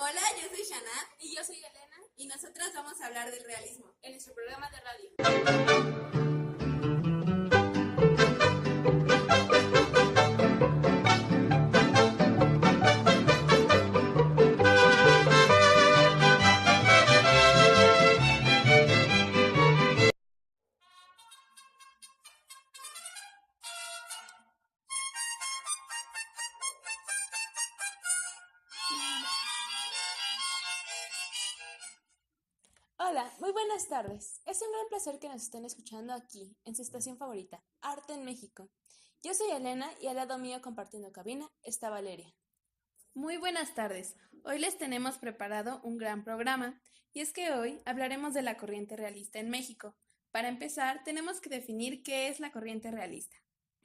Hola, yo soy Shana Y yo soy Elena, y nosotras vamos a hablar del realismo. en nuestro programa de radio. Hola, muy buenas tardes. Es un gran placer que nos estén escuchando aquí, en su estación favorita, Arte en México. Yo soy Elena y al lado mío compartiendo cabina está Valeria. Muy buenas tardes. Hoy les tenemos preparado un gran programa y es que hoy hablaremos de la corriente realista en México. Para empezar, tenemos que definir qué es la corriente realista.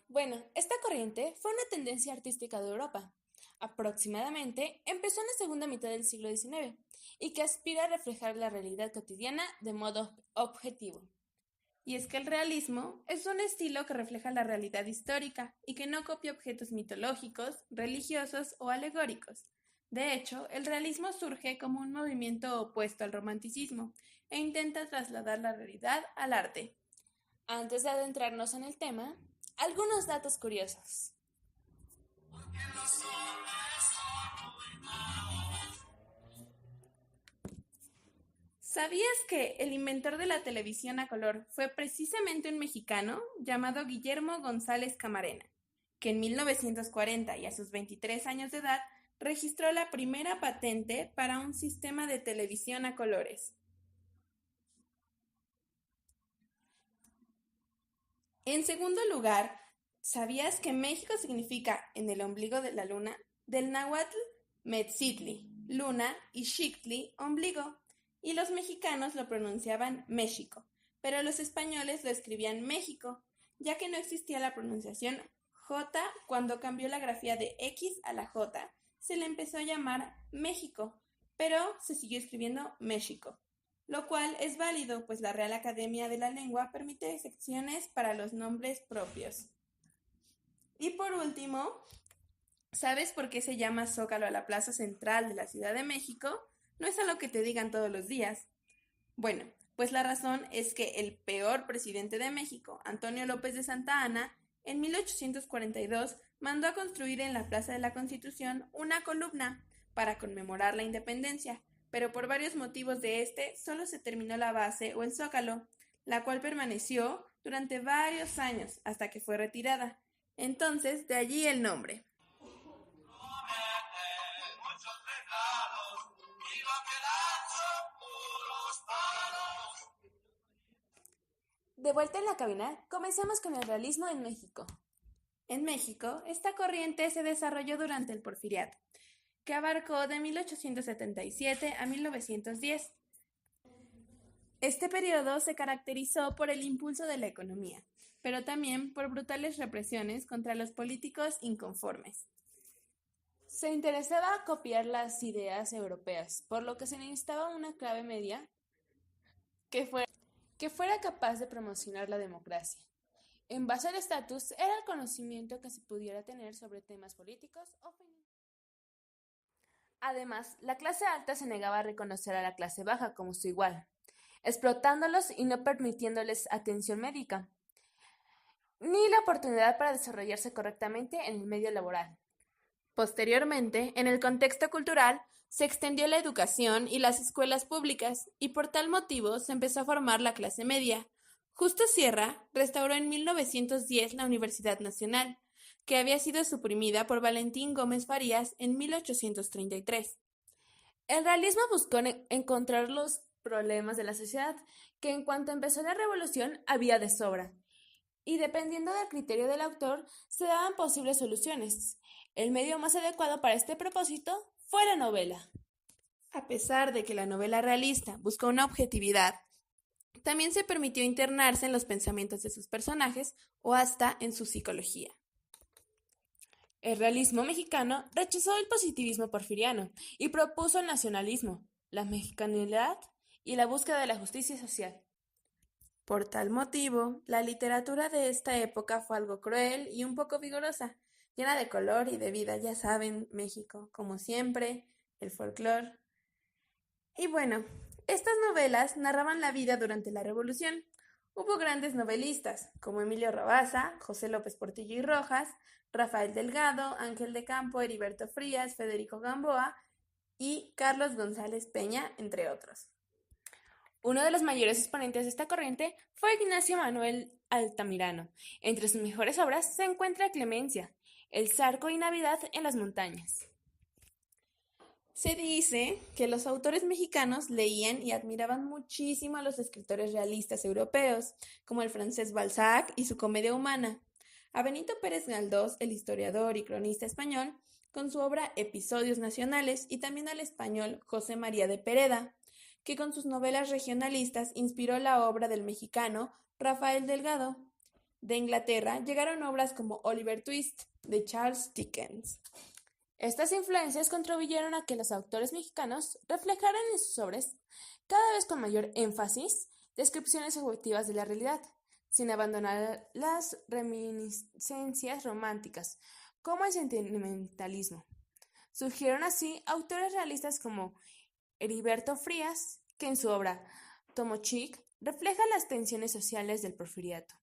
Bueno, esta corriente fue una tendencia artística de Europa. Aproximadamente empezó en la segunda mitad del siglo XIX y que aspira a reflejar la realidad cotidiana de modo objetivo. Y es que el realismo es un estilo que refleja la realidad histórica y que no copia objetos mitológicos, religiosos o alegóricos. De hecho, el realismo surge como un movimiento opuesto al romanticismo e intenta trasladar la realidad al arte. Antes de adentrarnos en el tema, algunos datos curiosos. ¿Sabías que el inventor de la televisión a color fue precisamente un mexicano llamado Guillermo González Camarena, que en 1940 y a sus 23 años de edad registró la primera patente para un sistema de televisión a colores? En segundo lugar, ¿sabías que México significa en el ombligo de la luna? Del náhuatl Metzitli, luna, y Xictli, ombligo. Y los mexicanos lo pronunciaban México, pero los españoles lo escribían México, ya que no existía la pronunciación J cuando cambió la grafía de X a la J. Se le empezó a llamar México, pero se siguió escribiendo México, lo cual es válido, pues la Real Academia de la Lengua permite excepciones para los nombres propios. Y por último, ¿sabes por qué se llama Zócalo a la plaza central de la Ciudad de México? No es algo que te digan todos los días. Bueno, pues la razón es que el peor presidente de México, Antonio López de Santa Anna, en 1842 mandó a construir en la Plaza de la Constitución una columna para conmemorar la independencia, pero por varios motivos de solo se terminó la base o el zócalo, la cual permaneció durante varios años hasta que fue retirada. Entonces, de allí el nombre. De vuelta en la cabina, comencemos con el realismo en México. En México, esta corriente se desarrolló durante el Porfiriato, que abarcó de 1877 a 1910. Este periodo se caracterizó por el impulso de la economía, pero también por brutales represiones contra los políticos inconformes. Se interesaba copiar las ideas europeas, por lo que se necesitaba una clave media que fuera capaz de promocionar la democracia. En base al estatus era el conocimiento que se pudiera tener sobre temas políticos o financieros. Además, la clase alta se negaba a reconocer a la clase baja como su igual, explotándolos y no permitiéndoles atención médica, ni la oportunidad para desarrollarse correctamente en el medio laboral. Posteriormente, en el contexto cultural, se extendió la educación y las escuelas públicas, y por tal motivo se empezó a formar la clase media. Justo Sierra restauró en 1910 la Universidad Nacional, que había sido suprimida por Valentín Gómez Farías en 1833. El realismo buscó encontrar los problemas de la sociedad, que en cuanto empezó la revolución había de sobra, y dependiendo del criterio del autor se daban posibles soluciones. El medio más adecuado para este propósito fue la novela. A pesar de que la novela realista buscó una objetividad, también se permitió internarse en los pensamientos de sus personajes o hasta en su psicología. El realismo mexicano rechazó el positivismo porfiriano y propuso el nacionalismo, la mexicanidad y la búsqueda de la justicia social. Por tal motivo, la literatura de esta época fue algo cruel y un poco vigorosa, llena de color y de vida, ya saben, México, como siempre, el folclore, Y bueno, estas novelas narraban la vida durante la Revolución. Hubo grandes novelistas, como Emilio Rabasa, José López Portillo y Rojas, Rafael Delgado, Ángel de Campo, Heriberto Frías, Federico Gamboa y Carlos González Peña, entre otros. Uno de los mayores exponentes de esta corriente fue Ignacio Manuel Altamirano. Entre sus mejores obras se encuentra Clemencia, El Zarco y Navidad en las montañas. Se dice que los autores mexicanos leían y admiraban muchísimo a los escritores realistas europeos, como el francés Balzac y su Comedia Humana, a Benito Pérez Galdós, el historiador y cronista español, con su obra Episodios Nacionales, y también al español José María de Pereda, que con sus novelas regionalistas inspiró la obra del mexicano Rafael Delgado. De Inglaterra llegaron obras como Oliver Twist, de Charles Dickens. Estas influencias contribuyeron a que los autores mexicanos reflejaran en sus obras, cada vez con mayor énfasis, descripciones objetivas de la realidad, sin abandonar las reminiscencias románticas, como el sentimentalismo. Surgieron así autores realistas como Heriberto Frías, que en su obra Tomo Chic refleja las tensiones sociales del porfiriato.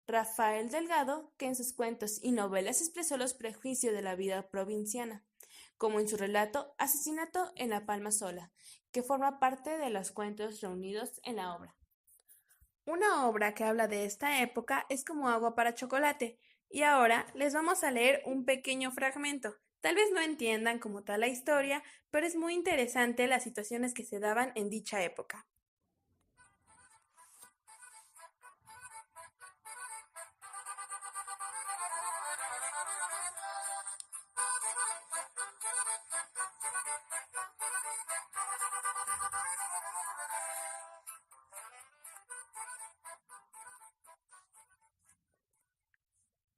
Rafael Delgado, que en sus cuentos y novelas expresó los prejuicios de la vida provinciana, como en su relato Asesinato en la Palma Sola, que forma parte de los cuentos reunidos en la obra. Una obra que habla de esta época es Como agua para chocolate, y ahora les vamos a leer un pequeño fragmento. Tal vez no entiendan como tal la historia, pero es muy interesante las situaciones que se daban en dicha época.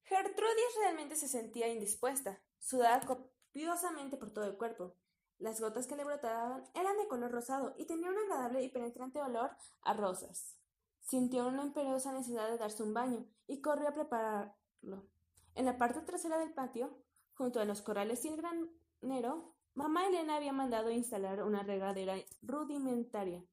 Gertrudis realmente se sentía indispuesta, sudaba copiosamente por todo el cuerpo. Las gotas que le brotaban eran de color rosado y tenían un agradable y penetrante olor a rosas. Sintió una imperiosa necesidad de darse un baño y corrió a prepararlo. En la parte trasera del patio, junto a los corrales y el granero, mamá Elena había mandado instalar una regadera rudimentaria.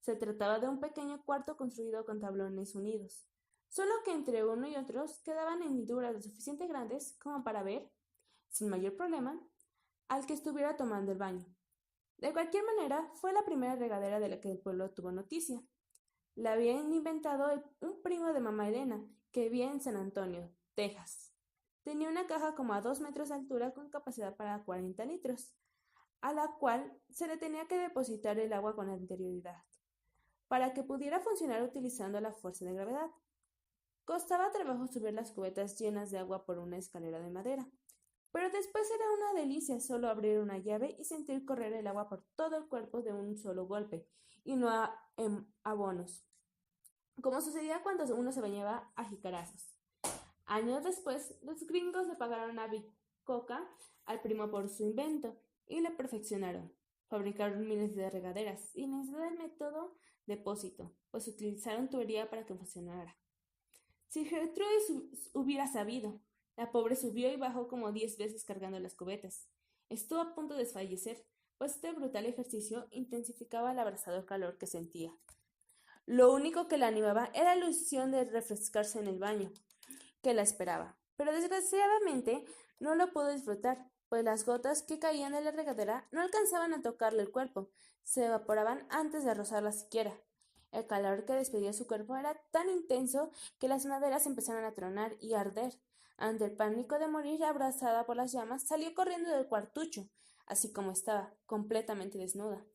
Se trataba de un pequeño cuarto construido con tablones unidos, solo que entre uno y otros quedaban hendiduras lo suficiente grandes como para ver, sin mayor problema, al que estuviera tomando el baño. De cualquier manera, fue la primera regadera de la que el pueblo tuvo noticia. La habían inventado un primo de mamá Elena, que vivía en San Antonio, Texas. Tenía una caja como a 2 metros de altura con capacidad para 40 litros, a la cual se le tenía que depositar el agua con anterioridad, para que pudiera funcionar utilizando la fuerza de gravedad. Costaba trabajo subir las cubetas llenas de agua por una escalera de madera, pero después era una delicia solo abrir una llave y sentir correr el agua por todo el cuerpo de un solo golpe, y no en abonos, como sucedía cuando uno se bañaba a jicarazos. Años después, los gringos le pagaron a Bicoca al primo por su invento y le perfeccionaron. Fabricaron miles de regaderas y necesidad del método depósito, pues utilizaron tubería para que funcionara. Si Gertrudis hubiera sabido, la pobre subió y bajó como 10 veces cargando las cubetas. Estuvo a punto de desfallecer, pues este brutal ejercicio intensificaba el abrasador calor que sentía. Lo único que la animaba era la ilusión de refrescarse en el baño, que la esperaba, pero desgraciadamente no lo pudo disfrutar, pues las gotas que caían de la regadera no alcanzaban a tocarle el cuerpo, se evaporaban antes de rozarla siquiera. El calor que despedía su cuerpo era tan intenso que las maderas empezaron a tronar y a arder. Ante el pánico de morir abrazada por las llamas, salió corriendo del cuartucho, así como estaba, completamente desnuda.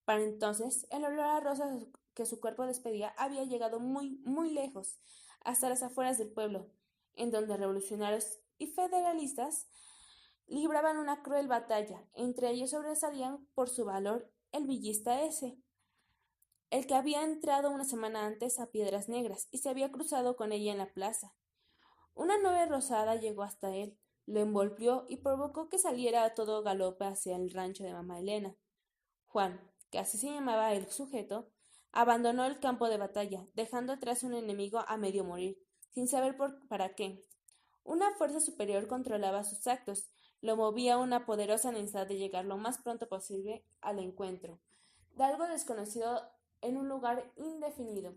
Para entonces, el olor a rosas que su cuerpo despedía había llegado muy, muy lejos, hasta las afueras del pueblo, en donde revolucionarios y federalistas libraban una cruel batalla. Entre ellos sobresalían por su valor el villista S., el que había entrado una semana antes a Piedras Negras y se había cruzado con ella en la plaza. Una nube rosada llegó hasta él, lo envolvió y provocó que saliera a todo galope hacia el rancho de mamá Elena. Juan, que así se llamaba el sujeto, abandonó el campo de batalla, dejando atrás un enemigo a medio morir, sin saber para qué. Una fuerza superior controlaba sus actos, lo movía una poderosa necesidad de llegar lo más pronto posible al encuentro. de algo desconocido en un lugar indefinido.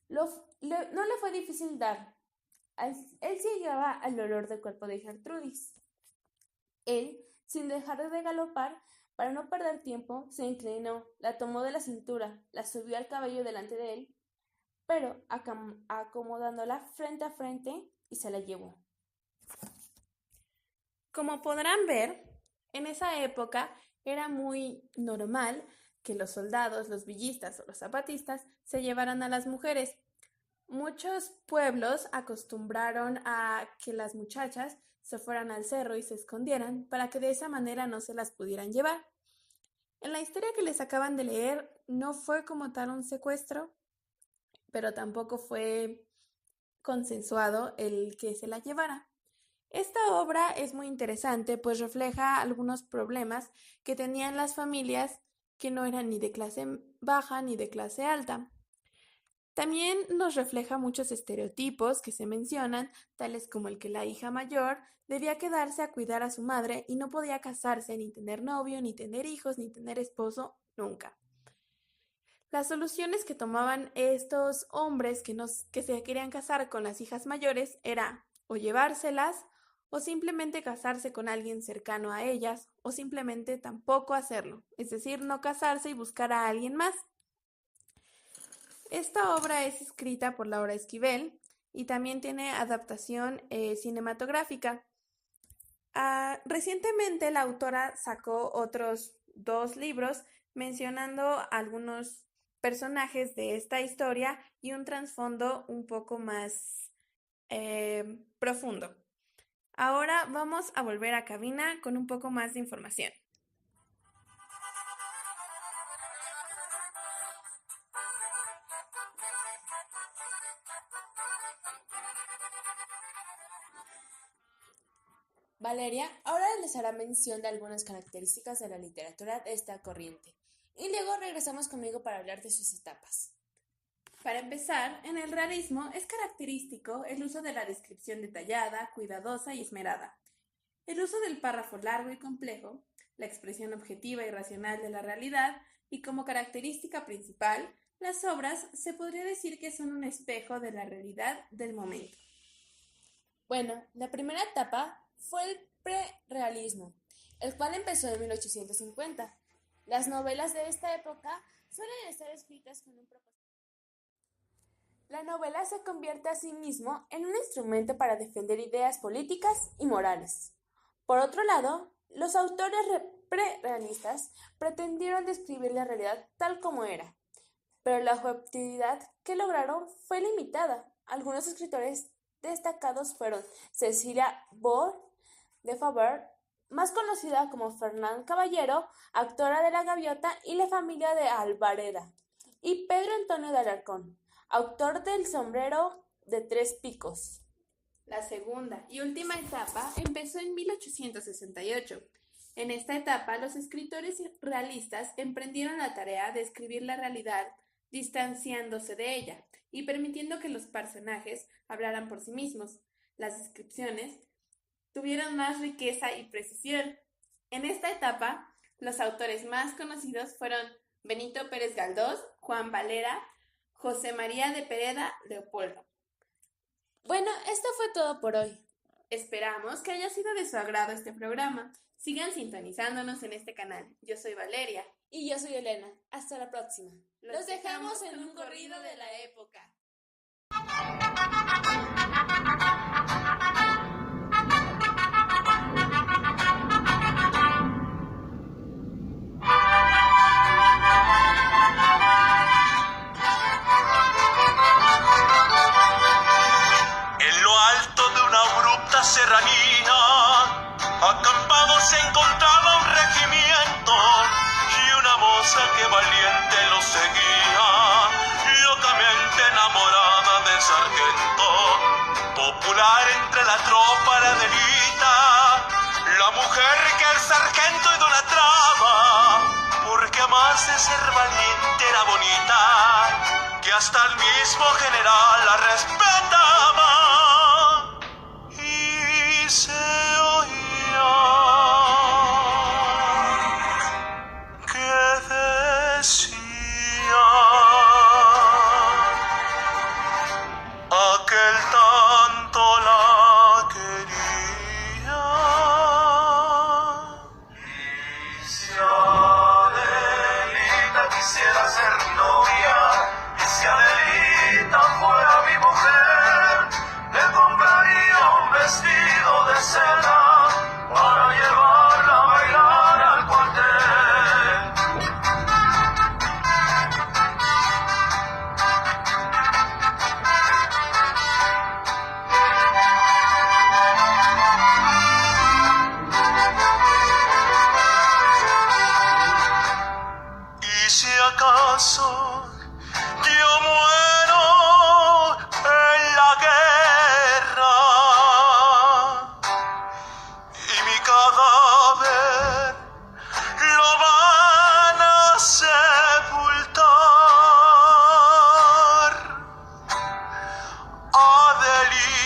No le fue difícil dar. Él sí llegaba al olor del cuerpo de Gertrudis. Él, sin dejar de galopar, para no perder tiempo, se inclinó, la tomó de la cintura, la subió al caballo delante de él, pero acomodándola frente a frente, y se la llevó. Como podrán ver, en esa época era muy normal que los soldados, los villistas o los zapatistas se llevaran a las mujeres. Muchos pueblos acostumbraron a que las muchachas se fueran al cerro y se escondieran para que de esa manera no se las pudieran llevar. En la historia que les acaban de leer no fue como tal un secuestro, pero tampoco fue consensuado el que se la llevara. Esta obra es muy interesante, pues refleja algunos problemas que tenían las familias que no eran ni de clase baja ni de clase alta. También nos refleja muchos estereotipos que se mencionan, tales como el que la hija mayor debía quedarse a cuidar a su madre y no podía casarse, ni tener novio, ni tener hijos, ni tener esposo, nunca. Las soluciones que tomaban estos hombres que se querían casar con las hijas mayores era o llevárselas, o simplemente casarse con alguien cercano a ellas, o simplemente tampoco hacerlo, es decir, no casarse y buscar a alguien más. Esta obra es escrita por Laura Esquivel y también tiene adaptación cinematográfica. Recientemente la autora sacó otros 2 libros mencionando algunos personajes de esta historia y un trasfondo un poco más profundo. Ahora vamos a volver a cabina con un poco más de información. Valeria ahora les hará mención de algunas características de la literatura de esta corriente, y luego regresamos conmigo para hablar de sus etapas. Para empezar, en el realismo es característico el uso de la descripción detallada, cuidadosa y esmerada. El uso del párrafo largo y complejo, la expresión objetiva y racional de la realidad, y como característica principal, las obras se podría decir que son un espejo de la realidad del momento. Bueno, la primera etapa fue el prerealismo, el cual empezó en 1850. Las novelas de esta época suelen estar escritas con un propósito. La novela se convierte a sí mismo en un instrumento para defender ideas políticas y morales. Por otro lado, los autores prerealistas pretendieron describir la realidad tal como era, pero la objetividad que lograron fue limitada. Algunos escritores destacados fueron Cecilia Bor de Faber, más conocida como Fernán Caballero, autora de La Gaviota y la familia de Albareda, y Pedro Antonio de Alarcón, autor del Sombrero de 3 picos. La segunda y última etapa empezó en 1868. En esta etapa, los escritores realistas emprendieron la tarea de escribir la realidad distanciándose de ella y permitiendo que los personajes hablaran por sí mismos. Las descripciones tuvieron más riqueza y precisión. En esta etapa, los autores más conocidos fueron Benito Pérez Galdós, Juan Valera, José María de Pereda, Leopoldo. Bueno, esto fue todo por hoy. Esperamos que haya sido de su agrado este programa. Sigan sintonizándonos en este canal. Yo soy Valeria. Y yo soy Elena. Hasta la próxima. Los dejamos en un corrido de la época. En lo alto de una abrupta serranía, acampado se encontraba un regimiento y una moza que valiente lo seguía, locamente enamorada del sargento. Popular entre la tropa la delita, la mujer que el sargento idolatraba, porque además de ser valiente era bonita, que hasta el mismo general la respetaba. Y se oía que decía: acaso yo muero en la guerra y mi cadáver lo van a sepultar. Adelina.